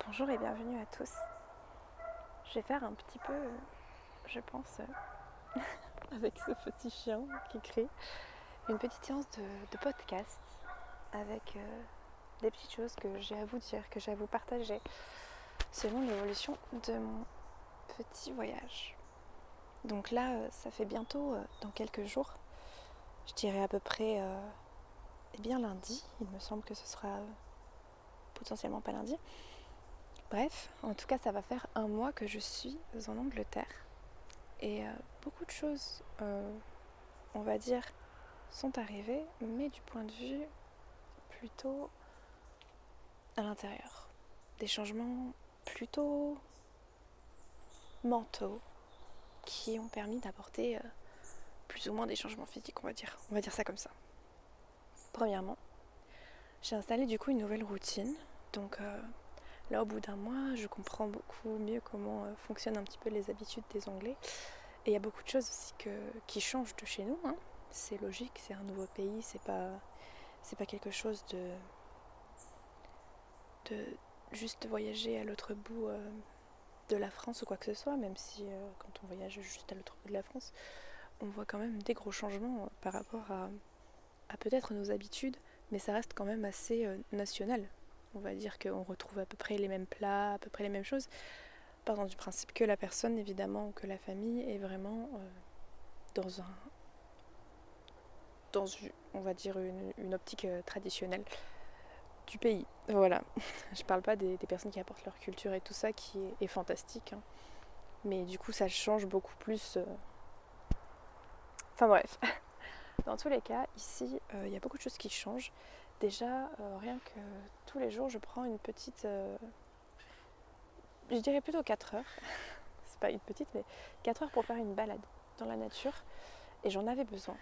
Bonjour et bienvenue à tous. Je vais faire un petit peu, je pense, avec ce petit chien qui crie, une petite séance de podcast avec des petites choses que j'ai à vous dire, que j'ai à vous partager selon l'évolution de mon petit voyage. Donc là, ça fait bientôt, dans quelques jours, je dirais à peu près lundi, il me semble que ce sera potentiellement pas lundi. Bref, en tout cas ça va faire un mois que je suis en Angleterre et beaucoup de choses, on va dire, sont arrivées, mais du point de vue plutôt à l'intérieur. Des changements plutôt mentaux qui ont permis d'apporter plus ou moins des changements physiques, on va dire. On va dire ça comme ça. Premièrement, j'ai installé du coup une nouvelle routine. Donc là, au bout d'un mois, je comprends beaucoup mieux comment fonctionnent un petit peu les habitudes des Anglais. Et il y a beaucoup de choses aussi qui changent de chez nous. Hein. C'est logique, c'est un nouveau pays, c'est pas quelque chose de juste voyager à l'autre bout de la France ou quoi que ce soit, même si quand on voyage juste à l'autre bout de la France, on voit quand même des gros changements par rapport à peut-être nos habitudes, mais ça reste quand même assez national. On va dire qu'on retrouve à peu près les mêmes plats, à peu près les mêmes choses, partant du principe que la personne, évidemment, ou que la famille est vraiment dans on va dire, une optique traditionnelle du pays. Voilà. Je parle pas des personnes qui apportent leur culture et tout ça, qui est fantastique. Hein. Mais du coup, ça change beaucoup plus. Enfin bref. Dans tous les cas, ici, il y a beaucoup de choses qui changent. Déjà, rien que tous les jours, je prends une petite... je dirais plutôt 4 heures. C'est pas une petite, mais 4 heures pour faire une balade dans la nature. Et j'en avais besoin.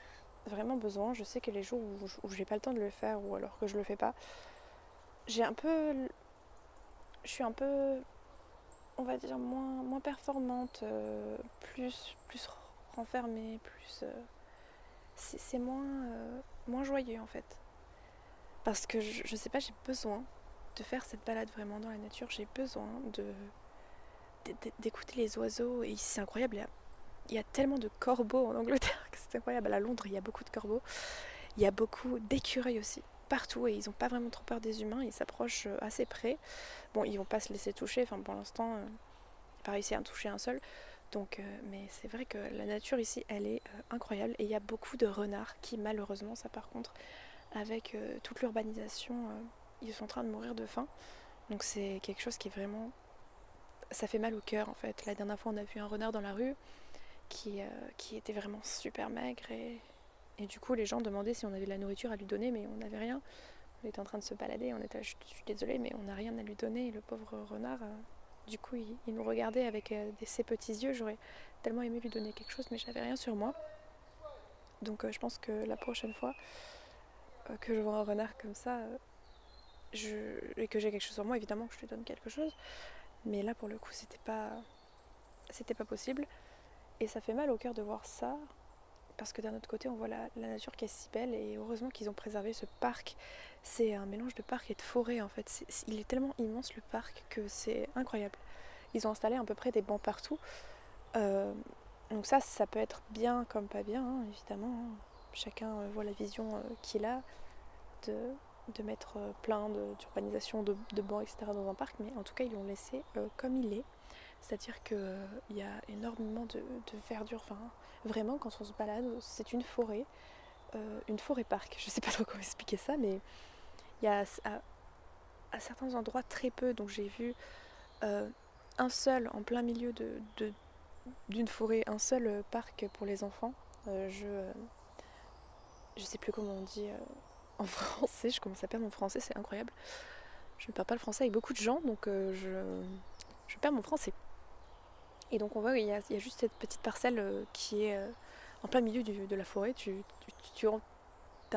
Vraiment besoin. Je sais que les jours où j'ai pas le temps de le faire, ou alors que je le fais pas, j'ai un peu... Je suis un peu, on va dire, moins performante, plus renfermée, plus... c'est moins joyeux en fait. Parce que je sais pas, j'ai besoin de faire cette balade vraiment dans la nature. J'ai besoin d'écouter les oiseaux. Et c'est incroyable, il y a tellement de corbeaux en Angleterre que c'est incroyable. À Londres, il y a beaucoup de corbeaux. Il y a beaucoup d'écureuils aussi, partout. Et ils n'ont pas vraiment trop peur des humains. Ils s'approchent assez près. Bon, ils vont pas se laisser toucher. Enfin, pour l'instant, j'ai pas réussi à en toucher un seul. Donc, mais c'est vrai que la nature ici, elle est incroyable. Et il y a beaucoup de renards qui, malheureusement, ça par contre, avec toute l'urbanisation, ils sont en train de mourir de faim. Donc c'est quelque chose qui est vraiment... Ça fait mal au cœur en fait. La dernière fois on a vu un renard dans la rue qui était vraiment super maigre et du coup les gens demandaient si on avait de la nourriture à lui donner mais on n'avait rien. On était en train de se balader, on était là, je suis désolée mais on n'a rien à lui donner et le pauvre renard, du coup il nous regardait avec ses petits yeux. J'aurais tellement aimé lui donner quelque chose mais j'avais rien sur moi. Donc je pense que la prochaine fois que je vois un renard comme ça, et que j'ai quelque chose sur moi, évidemment que je lui donne quelque chose. Mais là, pour le coup, c'était pas possible. Et ça fait mal au cœur de voir ça, parce que d'un autre côté, on voit la nature qui est si belle, et heureusement qu'ils ont préservé ce parc. C'est un mélange de parc et de forêt, en fait. Il est tellement immense, le parc, que c'est incroyable. Ils ont installé à peu près des bancs partout. Euh, donc ça peut être bien comme pas bien, hein, évidemment. Hein. Chacun voit la vision qu'il a de, mettre plein d'urbanisation, de bancs, etc. dans un parc, mais en tout cas ils l'ont laissé comme il est. C'est-à-dire qu'il y a énormément de verdure. Enfin, vraiment, quand on se balade, c'est une forêt-parc. Je sais pas trop comment expliquer ça, mais il y a à certains endroits très peu. Donc j'ai vu un seul en plein milieu d'une forêt, un seul parc pour les enfants. Je sais plus comment on dit en français, je commence à perdre mon français, c'est incroyable. Je ne parle pas le français avec beaucoup de gens, donc je perds mon français. Et donc on voit qu'il y a juste cette petite parcelle qui est en plein milieu de la forêt. Tu as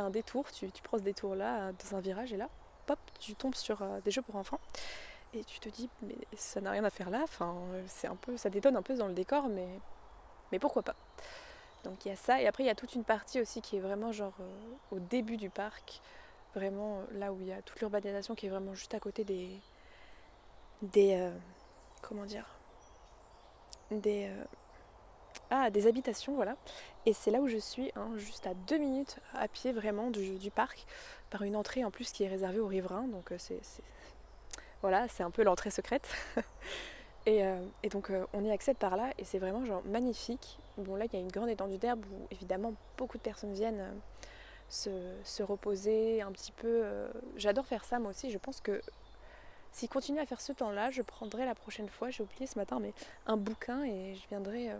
un détour, tu prends ce détour-là dans un virage et là, pop, tu tombes sur des jeux pour enfants. Et tu te dis, mais ça n'a rien à faire là, enfin, c'est un peu, ça détonne un peu dans le décor, mais pourquoi pas. Donc il y a ça, et après il y a toute une partie aussi qui est vraiment genre au début du parc, vraiment là où il y a toute l'urbanisation qui est vraiment juste à côté des comment dire, des des habitations, voilà. Et c'est là où je suis, hein, juste à 2 minutes à pied vraiment du parc, par une entrée en plus qui est réservée aux riverains. Donc voilà, c'est un peu l'entrée secrète. Et donc on y accède par là et c'est vraiment genre magnifique. Bon là il y a une grande étendue d'herbe où évidemment beaucoup de personnes viennent se reposer un petit peu. J'adore faire ça moi aussi. Je pense que s'il continue à faire ce temps-là, je prendrai la prochaine fois, j'ai oublié ce matin, mais un bouquin et je viendrai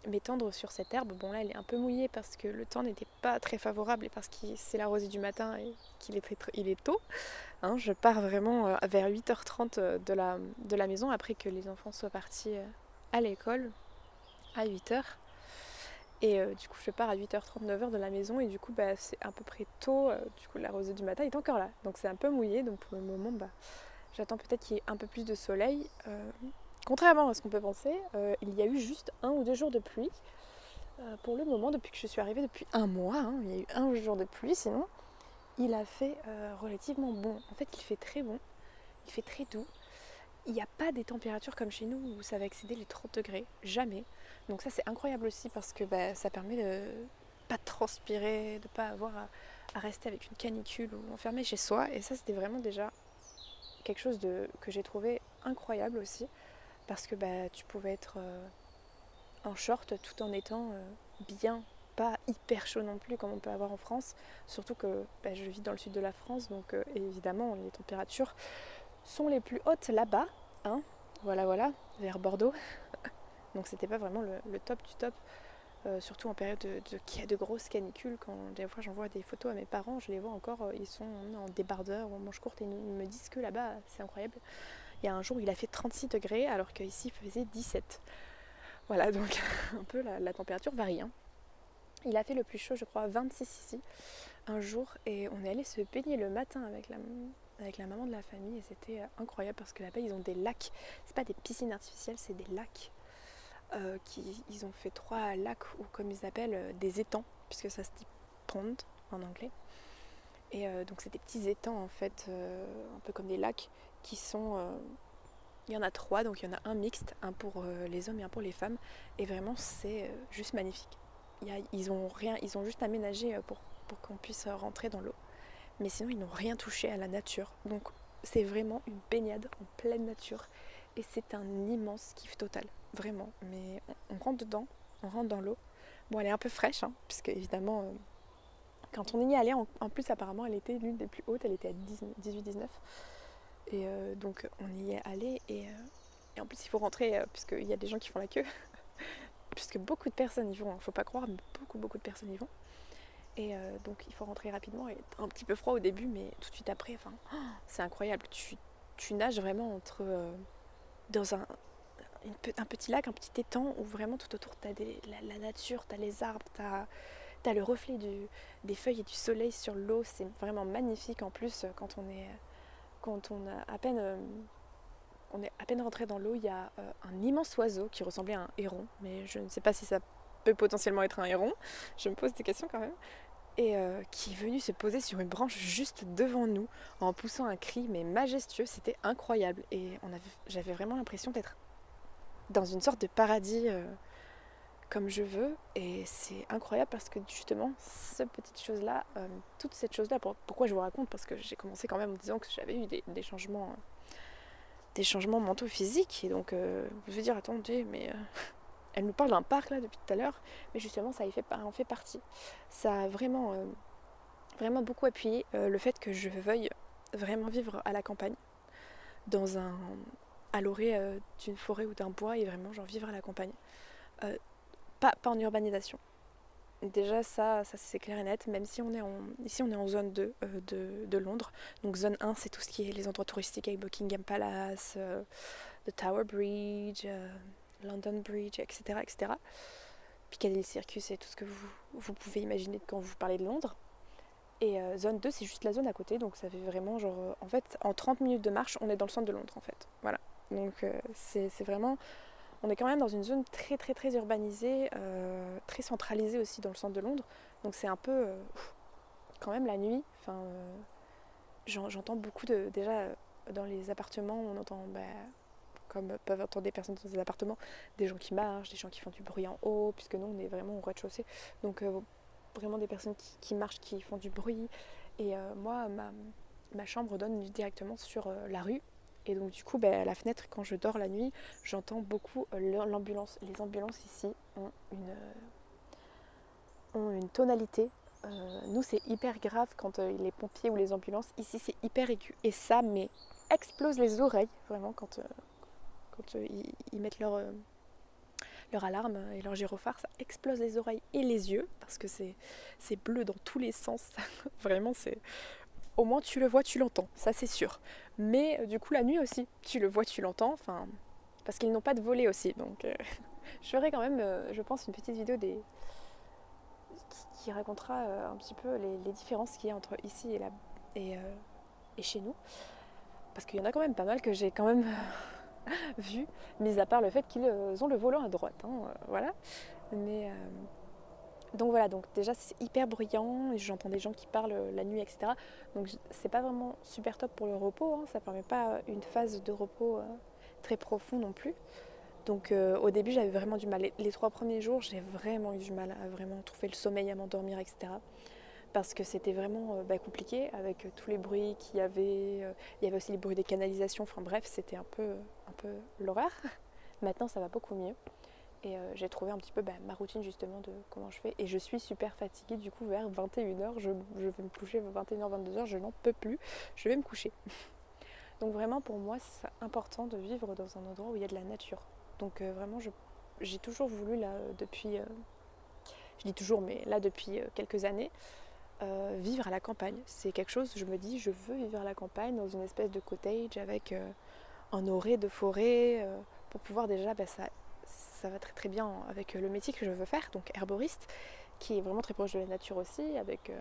m'étendre sur cette herbe. Bon là elle est un peu mouillée parce que le temps n'était pas très favorable et parce que c'est la rosée du matin et qu'il est, il est tôt. Hein, je pars vraiment vers 8h30 de la maison après que les enfants soient partis à l'école à 8h. Et du coup je pars à 8h30, 9h de la maison et du coup c'est à peu près tôt. Du coup la rosée du matin est encore là. Donc c'est un peu mouillé, donc pour le moment j'attends peut-être qu'il y ait un peu plus de soleil. Contrairement à ce qu'on peut penser, il y a eu juste 1 ou 2 jours de pluie. Pour le moment, depuis que je suis arrivée, depuis un mois, hein, il y a eu 1 jour de pluie, sinon il a fait relativement bon. En fait, il fait très bon, il fait très doux. Il n'y a pas des températures comme chez nous où ça va excéder les 30 degrés, jamais. Donc ça c'est incroyable aussi parce que ça permet de pas transpirer, de pas avoir à rester avec une canicule ou enfermé chez soi. Et ça c'était vraiment déjà quelque chose que j'ai trouvé incroyable aussi parce que tu pouvais être en short tout en étant bien, pas hyper chaud non plus comme on peut avoir en France. Surtout que je vis dans le sud de la France, donc évidemment les températures sont les plus hautes là-bas, hein, voilà, vers Bordeaux. Donc c'était pas vraiment le top du top, surtout en période de grosses canicules. Quand des fois j'envoie des photos à mes parents, je les vois encore, ils sont en débardeur ou en manche courte et ils me disent que là-bas c'est incroyable. Il y a un jour où il a fait 36 degrés alors qu'ici il faisait 17. Voilà, donc un peu la température varie, hein. Il a fait le plus chaud, je crois, 26 ici, un jour, et on est allé se baigner le matin avec la maman de la famille, et c'était incroyable parce que là-bas ils ont des lacs. C'est pas des piscines artificielles, c'est des lacs. Ils ont fait 3 lacs, ou comme ils appellent, des étangs, puisque ça se dit pond en anglais. Et donc c'est des petits étangs en fait, un peu comme des lacs, qui sont... il y en a 3, donc il y en a un mixte, un pour les hommes et un pour les femmes. Et vraiment c'est juste magnifique. Ils ont juste aménagé pour qu'on puisse rentrer dans l'eau. Mais sinon ils n'ont rien touché à la nature. Donc c'est vraiment une baignade en pleine nature. Et c'est un immense kiff total, vraiment. Mais on rentre dedans, on rentre dans l'eau. Bon, elle est un peu fraîche, hein, puisque évidemment, quand on y est allé, en plus apparemment, elle était l'une des plus hautes, elle était à 18-19. Et donc on y est allé et en plus il faut rentrer, puisqu'il y a des gens qui font la queue, puisque beaucoup de personnes y vont, il ne faut pas croire, mais beaucoup de personnes y vont. Et donc il faut rentrer rapidement et un petit peu froid au début, mais tout de suite après, enfin, c'est incroyable. Tu nages vraiment entre dans un petit lac, un petit étang où vraiment tout autour tu as la nature, tu as les arbres, tu as le reflet des feuilles et du soleil sur l'eau. C'est vraiment magnifique. En plus, quand on est à peine rentré dans l'eau, il y a un immense oiseau qui ressemblait à un héron, mais je ne sais pas si ça peut potentiellement être un héron. Je me pose des questions quand même. Et qui est venu se poser sur une branche juste devant nous en poussant un cri mais majestueux. C'était incroyable et j'avais vraiment l'impression d'être dans une sorte de paradis comme je veux. Et c'est incroyable parce que justement, cette petite chose-là, toute cette chose-là, pourquoi je vous raconte, parce que j'ai commencé quand même en disant que j'avais eu des changements mentaux physiques. Et donc, je veux dire, attendez, mais elle nous parle d'un parc là depuis tout à l'heure, mais justement, ça en fait partie. Ça a vraiment beaucoup appuyé le fait que je veuille vraiment vivre à la campagne, dans à l'orée d'une forêt ou d'un bois, et vraiment genre vivre à la campagne. Euh, pas en urbanisation. Déjà ça c'est clair et net, même si ici on est en zone 2 de Londres. Donc zone 1 c'est tout ce qui est les endroits touristiques avec Buckingham Palace, the Tower Bridge, London Bridge, etc. etc. Piccadilly Circus et tout ce que vous pouvez imaginer quand vous parlez de Londres. Et zone 2 c'est juste la zone à côté, donc ça fait vraiment genre... en fait en 30 minutes de marche on est dans le centre de Londres en fait. Voilà. Donc c'est vraiment... On est quand même dans une zone très très très urbanisée, très centralisée aussi dans le centre de Londres. Donc c'est un peu quand même la nuit. Enfin, j'entends beaucoup déjà dans les appartements, on entend, comme peuvent entendre des personnes dans des appartements, des gens qui marchent, des gens qui font du bruit en haut, puisque nous on est vraiment au rez-de-chaussée, donc vraiment des personnes qui marchent, qui font du bruit. Et moi, ma chambre donne directement sur la rue. Et donc du coup, à la fenêtre, quand je dors la nuit, j'entends beaucoup l'ambulance. Les ambulances ici ont une tonalité. Nous, c'est hyper grave quand les pompiers ou les ambulances, ici, c'est hyper aigu. Et ça, mais explose les oreilles, vraiment, quand ils mettent leur alarme et leur gyrophare, ça explose les oreilles et les yeux, parce que c'est bleu dans tous les sens. Vraiment, c'est... Au moins, tu le vois, tu l'entends, ça c'est sûr. Mais du coup, la nuit aussi, tu le vois, tu l'entends, enfin... Parce qu'ils n'ont pas de volet aussi, donc... je ferai quand même, je pense, une petite vidéo qui racontera un petit peu les différences qu'il y a entre ici et chez nous. Parce qu'il y en a quand même pas mal que j'ai quand même vu, mis à part le fait qu'ils ont le volant à droite. Voilà. Mais, donc voilà, donc déjà c'est hyper bruyant, et j'entends des gens qui parlent la nuit, etc. Donc c'est pas vraiment super top pour le repos, ça permet pas une phase de repos très profond non plus. Donc au début j'avais vraiment du mal. Les 3 premiers jours j'ai vraiment eu du mal à vraiment trouver le sommeil, à m'endormir, etc. Parce que c'était vraiment compliqué avec tous les bruits qu'il y avait. Il y avait aussi les bruits des canalisations, enfin bref, c'était un peu l'horreur. Maintenant ça va beaucoup mieux. Et j'ai trouvé un petit peu ma routine justement de comment je fais. Et je suis super fatiguée, du coup vers 21h, je vais me coucher vers 21h, 22h, je n'en peux plus, je vais me coucher. Donc vraiment pour moi c'est important de vivre dans un endroit où il y a de la nature. Donc vraiment j'ai toujours voulu là depuis, je dis toujours mais là depuis quelques années, vivre à la campagne. C'est quelque chose, je me dis je veux vivre à la campagne dans une espèce de cottage avec un orée de forêt pour pouvoir déjà, ça va très très bien avec le métier que je veux faire, donc herboriste, qui est vraiment très proche de la nature aussi, avec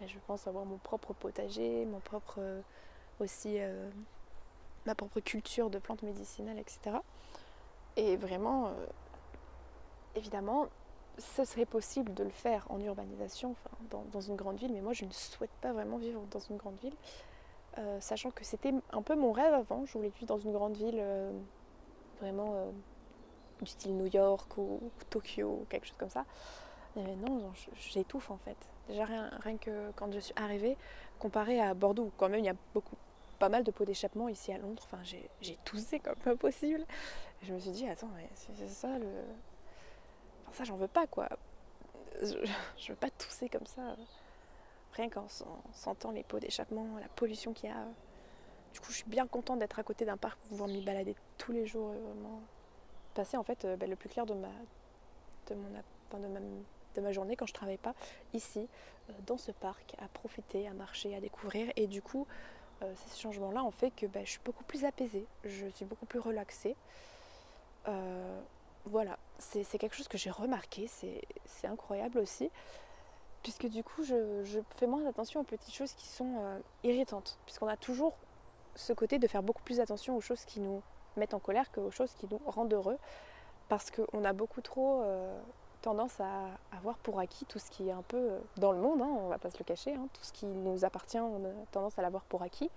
je pense avoir mon propre potager, mon propre aussi ma propre culture de plantes médicinales, etc. Et vraiment, évidemment, ce serait possible de le faire en urbanisation, dans une grande ville, mais moi je ne souhaite pas vraiment vivre dans une grande ville, sachant que c'était un peu mon rêve avant. Je voulais vivre dans une grande ville vraiment du style New York ou Tokyo, quelque chose comme ça. Mais non, j'étouffe en fait. Déjà rien que quand je suis arrivée, comparé à Bordeaux, où quand même il y a pas mal de pots d'échappement, ici à Londres, enfin j'ai toussé comme pas possible. Et je me suis dit, attends, mais c'est ça le... Enfin ça j'en veux pas quoi. Je veux pas tousser comme ça. Rien qu'en sentant les pots d'échappement, la pollution qu'il y a. Du coup je suis bien contente d'être à côté d'un parc pour pouvoir m'y balader tous les jours et vraiment passer en fait le plus clair de ma journée quand je travaille pas ici, dans ce parc, à profiter, à marcher, à découvrir. Et du coup, ces changements-là ont fait que je suis beaucoup plus apaisée, je suis beaucoup plus relaxée. Voilà, c'est quelque chose que j'ai remarqué, c'est incroyable aussi, puisque du coup, je fais moins attention aux petites choses qui sont irritantes, puisqu'on a toujours ce côté de faire beaucoup plus attention aux choses qui nous mettent en colère qu'aux choses qui nous rendent heureux, parce qu'on a beaucoup trop tendance à avoir pour acquis tout ce qui est un peu dans le monde, on va pas se le cacher, tout ce qui nous appartient, on a tendance à l'avoir pour acquis.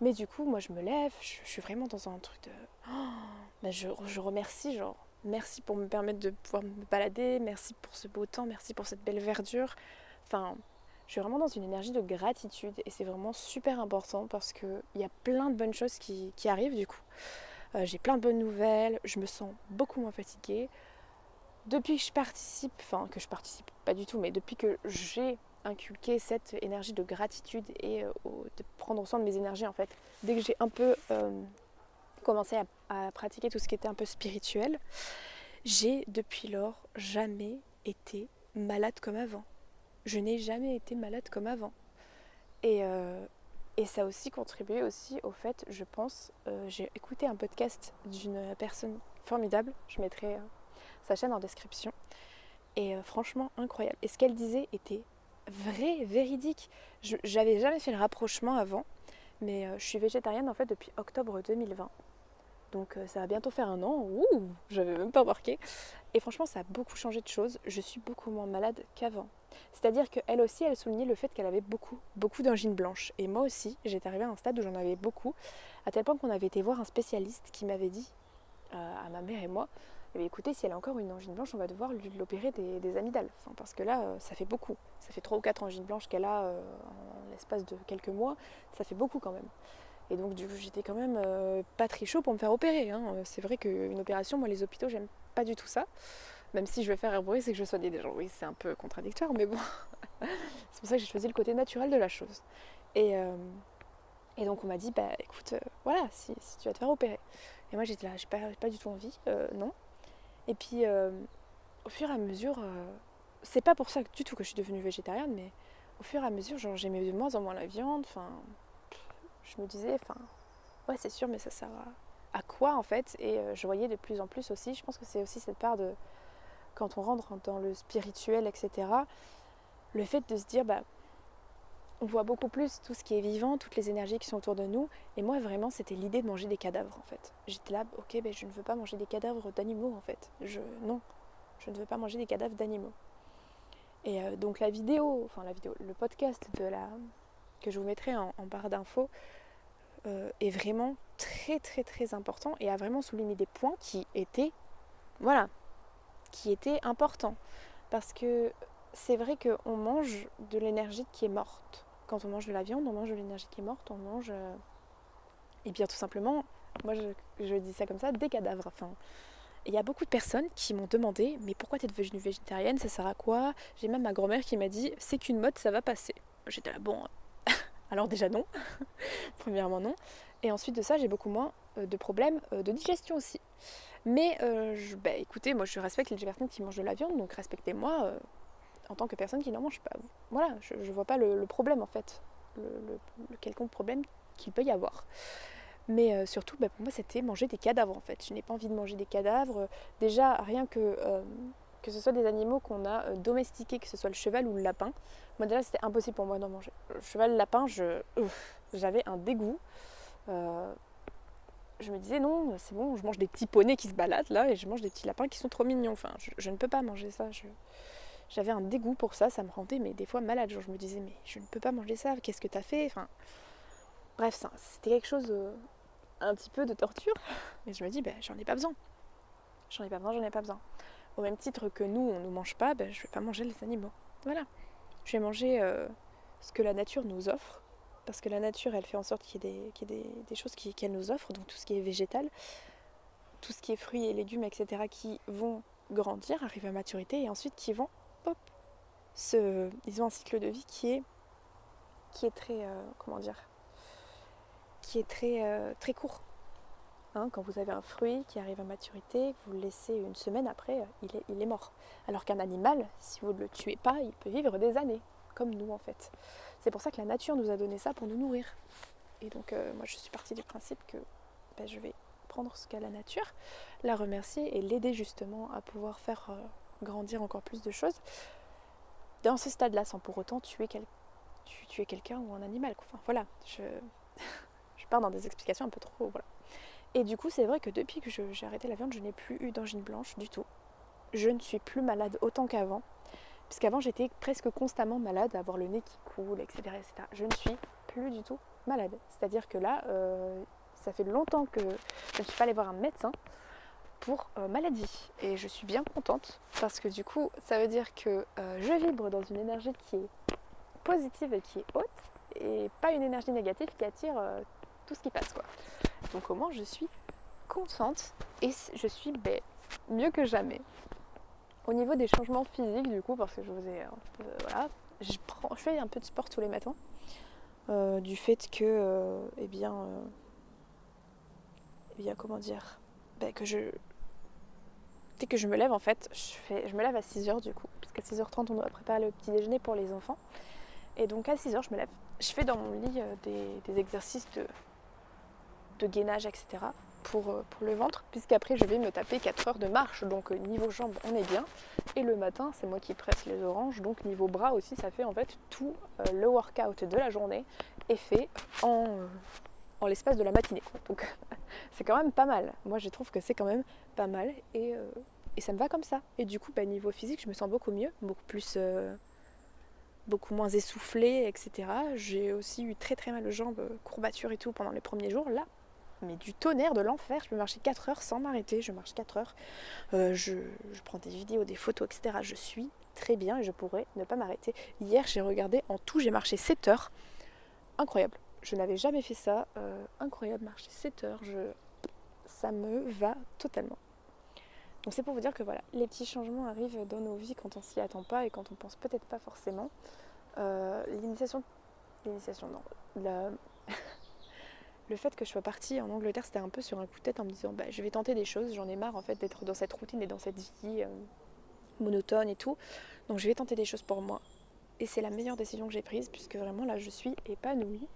Mais du coup, moi je me lève, je suis vraiment dans un truc de... je remercie, genre, merci pour me permettre de pouvoir me balader, merci pour ce beau temps, merci pour cette belle verdure. Enfin, je suis vraiment dans une énergie de gratitude et c'est vraiment super important parce qu'il y a plein de bonnes choses qui arrivent du coup. J'ai plein de bonnes nouvelles, je me sens beaucoup moins fatiguée. Depuis que je participe pas du tout, mais depuis que j'ai inculqué cette énergie de gratitude et de prendre soin de mes énergies en fait, dès que j'ai un peu commencé à pratiquer tout ce qui était un peu spirituel, j'ai depuis lors jamais été malade comme avant. Je n'ai jamais été malade comme avant. Et ça a aussi contribué aussi au fait, je pense, j'ai écouté un podcast d'une personne formidable, je mettrai sa chaîne en description, et franchement incroyable. Et ce qu'elle disait était vrai, véridique. J'avais jamais fait le rapprochement avant, mais je suis végétarienne en fait depuis octobre 2020. Donc ça va bientôt faire 1 an. Ouh, j'avais même pas remarqué. Et franchement, ça a beaucoup changé de choses. Je suis beaucoup moins malade qu'avant. C'est-à-dire qu'elle aussi, elle soulignait le fait qu'elle avait beaucoup d'angines blanches. Et moi aussi, j'étais arrivée à un stade où j'en avais beaucoup, à tel point qu'on avait été voir un spécialiste qui m'avait dit, à ma mère et moi, eh bien, écoutez, si elle a encore une angine blanche, on va devoir lui l'opérer des amygdales. Enfin, parce que là, ça fait beaucoup. Ça fait 3 ou 4 angines blanches qu'elle a en l'espace de quelques mois. Ça fait beaucoup quand même. Et donc du coup, j'étais quand même pas très chaud pour me faire opérer. Hein. C'est vrai qu'une opération, moi les hôpitaux, j'aime pas du tout ça. Même si je veux faire un bruit, c'est que je soigne des gens. Oui, c'est un peu contradictoire, mais bon. C'est pour ça que j'ai choisi le côté naturel de la chose. Et, euh, et donc on m'a dit, bah écoute, voilà, si tu vas te faire opérer. Et moi j'étais là, j'ai pas du tout envie, non. Et puis au fur et à mesure, c'est pas pour ça du tout que je suis devenue végétarienne, mais au fur et à mesure, genre j'aimais de moins en moins la viande, enfin, je me disais, enfin, ouais c'est sûr, mais ça sert à quoi en fait. Et je voyais de plus en plus aussi, je pense que c'est aussi cette part de, quand on rentre dans le spirituel, etc., le fait de se dire, bah, on voit beaucoup plus tout ce qui est vivant, toutes les énergies qui sont autour de nous. Et moi, vraiment, c'était l'idée de manger des cadavres, en fait. J'étais là, ok, ben, je ne veux pas manger des cadavres d'animaux, en fait. Non, je ne veux pas manger des cadavres d'animaux. Et donc le podcast que je vous mettrai en barre d'infos est vraiment très, très, très important et a vraiment souligné des points qui étaient importants. Parce que c'est vrai qu'on mange de l'énergie qui est morte. Quand on mange de la viande, on mange de l'énergie qui est morte, on mange, et bien tout simplement, moi je dis ça comme ça, des cadavres. Enfin, il y a beaucoup de personnes qui m'ont demandé, mais pourquoi tu es devenue végétarienne, ça sert à quoi? J'ai même ma grand-mère qui m'a dit, c'est qu'une mode, ça va passer. J'étais là, bon, alors déjà non, premièrement non. Et ensuite de ça, j'ai beaucoup moins de problèmes de digestion aussi. Mais écoutez, moi je respecte les personnes qui mangent de la viande, donc respectez-moi en tant que personne qui n'en mange pas. Voilà, je vois pas le problème en fait, le quelconque problème qu'il peut y avoir. Mais surtout, pour moi, c'était manger des cadavres en fait. Je n'ai pas envie de manger des cadavres. Déjà, rien que ce soit des animaux qu'on a domestiqués, que ce soit le cheval ou le lapin. Moi déjà, c'était impossible pour moi d'en manger. Le cheval, le lapin, j'avais un dégoût. Je me disais non, c'est bon, je mange des petits poneys qui se baladent là et je mange des petits lapins qui sont trop mignons. Enfin, je ne peux pas manger ça. J'avais un dégoût pour ça, ça me rendait mais des fois malade. Genre, je me disais mais je ne peux pas manger ça, qu'est-ce que t'as fait? Enfin, bref, c'était quelque chose, un petit peu de torture. Mais je me dis j'en ai pas besoin. J'en ai pas besoin. Au même titre que nous, on ne mange pas, je vais pas manger les animaux. Voilà. Je vais manger ce que la nature nous offre. Parce que la nature, elle fait en sorte qu'il y ait des choses qu'elle nous offre. Donc tout ce qui est végétal, tout ce qui est fruits et légumes, etc., qui vont grandir, arriver à maturité, et ensuite qui vont, hop, ils ont un cycle de vie qui est très, qui est très court. Hein, quand vous avez un fruit qui arrive à maturité, vous le laissez une semaine après, il est mort. Alors qu'un animal, si vous ne le tuez pas, il peut vivre des années, comme nous en fait. C'est pour ça que la nature nous a donné ça pour nous nourrir. Et donc moi je suis partie du principe que je vais prendre ce qu'a la nature, la remercier et l'aider justement à pouvoir faire grandir encore plus de choses dans ce stade-là, sans pour autant tuer quelqu'un ou un animal. Enfin voilà, je pars dans des explications un peu trop... Voilà. Et du coup, c'est vrai que depuis que j'ai arrêté la viande, je n'ai plus eu d'angine blanche du tout. Je ne suis plus malade autant qu'avant. Puisqu'avant, j'étais presque constamment malade, à avoir le nez qui coule, etc., etc. Je ne suis plus du tout malade. C'est-à-dire que là, ça fait longtemps que je ne suis pas allée voir un médecin pour maladie. Et je suis bien contente parce que du coup, ça veut dire que je vibre dans une énergie qui est positive et qui est haute et pas une énergie négative qui attire tout ce qui passe, quoi. Donc au moins je suis contente et je suis mieux que jamais. Au niveau des changements physiques du coup, parce que je vous ai voilà, je fais un peu de sport tous les matins du fait que comment dire, que dès que je me lève en fait, je me lève à 6h du coup, parce qu'à 6h30 on doit préparer le petit déjeuner pour les enfants. Et donc à 6h je me lève, je fais dans mon lit des exercices de gainage, etc. pour le ventre, puisqu'après je vais me taper 4 heures de marche, donc niveau jambes on est bien. Et le matin c'est moi qui presse les oranges, donc niveau bras aussi ça fait en fait tout le workout de la journée est fait en l'espace de la matinée, quoi. Donc C'est quand même pas mal. Moi, je trouve que c'est quand même pas mal et ça me va comme ça. Et du coup, niveau physique, je me sens beaucoup mieux, beaucoup moins essoufflée, etc. J'ai aussi eu très très mal aux jambes, courbatures et tout pendant les premiers jours. Là, mais du tonnerre, de l'enfer. Je peux marcher 4 heures sans m'arrêter. Je marche 4 heures. Je prends des vidéos, des photos, etc. Je suis très bien et je pourrais ne pas m'arrêter. Hier, j'ai regardé, en tout, j'ai marché 7 heures. Incroyable. Je n'avais jamais fait ça. Incroyable, marcher 7 heures. Ça me va totalement. Donc c'est pour vous dire que voilà, les petits changements arrivent dans nos vies quand on s'y attend pas et quand on pense peut-être pas forcément. L'initiation non, le fait que je sois partie en Angleterre, c'était un peu sur un coup de tête en me disant je vais tenter des choses, j'en ai marre en fait d'être dans cette routine et dans cette vie monotone et tout. Donc je vais tenter des choses pour moi. Et c'est la meilleure décision que j'ai prise puisque vraiment là je suis épanouie.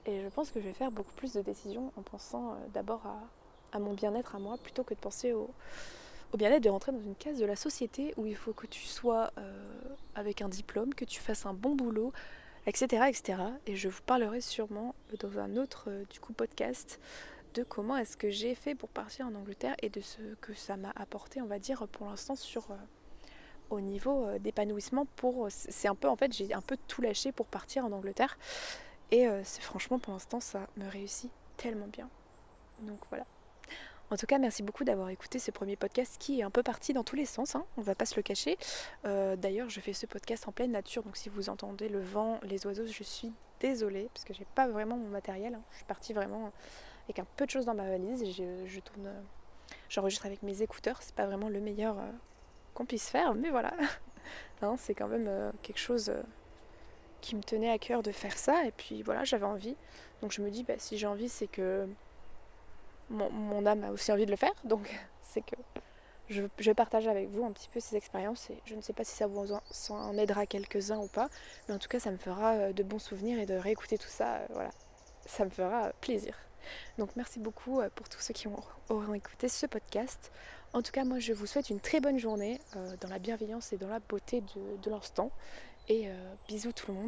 Et je pense que je vais faire beaucoup plus de décisions en pensant d'abord à mon bien-être à moi plutôt que de penser au bien-être de rentrer dans une case de la société où il faut que tu sois avec un diplôme, que tu fasses un bon boulot, etc., etc. Et je vous parlerai sûrement dans un autre podcast de comment est-ce que j'ai fait pour partir en Angleterre et de ce que ça m'a apporté, on va dire, pour l'instant au niveau d'épanouissement. C'est un peu, en fait, j'ai un peu tout lâché pour partir en Angleterre. Et c'est franchement, pour l'instant, ça me réussit tellement bien. Donc voilà. En tout cas, merci beaucoup d'avoir écouté ce premier podcast qui est un peu parti dans tous les sens, hein, on va pas se le cacher. D'ailleurs, je fais ce podcast en pleine nature, donc si vous entendez le vent, les oiseaux, je suis désolée, parce que j'ai pas vraiment mon matériel. Hein. Je suis partie vraiment avec un peu de choses dans ma valise. J'enregistre avec mes écouteurs, c'est pas vraiment le meilleur qu'on puisse faire, mais voilà. Hein, c'est quand même quelque chose qui me tenait à cœur de faire ça, et puis voilà, j'avais envie. Donc je me dis, si j'ai envie, c'est que mon âme a aussi envie de le faire, donc c'est que je partage avec vous un petit peu ces expériences et je ne sais pas si ça vous en aidera quelques-uns ou pas, mais en tout cas ça me fera de bons souvenirs et de réécouter tout ça, voilà, ça me fera plaisir. Donc merci beaucoup pour tous ceux qui auront écouté ce podcast. En tout cas moi je vous souhaite une très bonne journée dans la bienveillance et dans la beauté de l'instant et bisous tout le monde.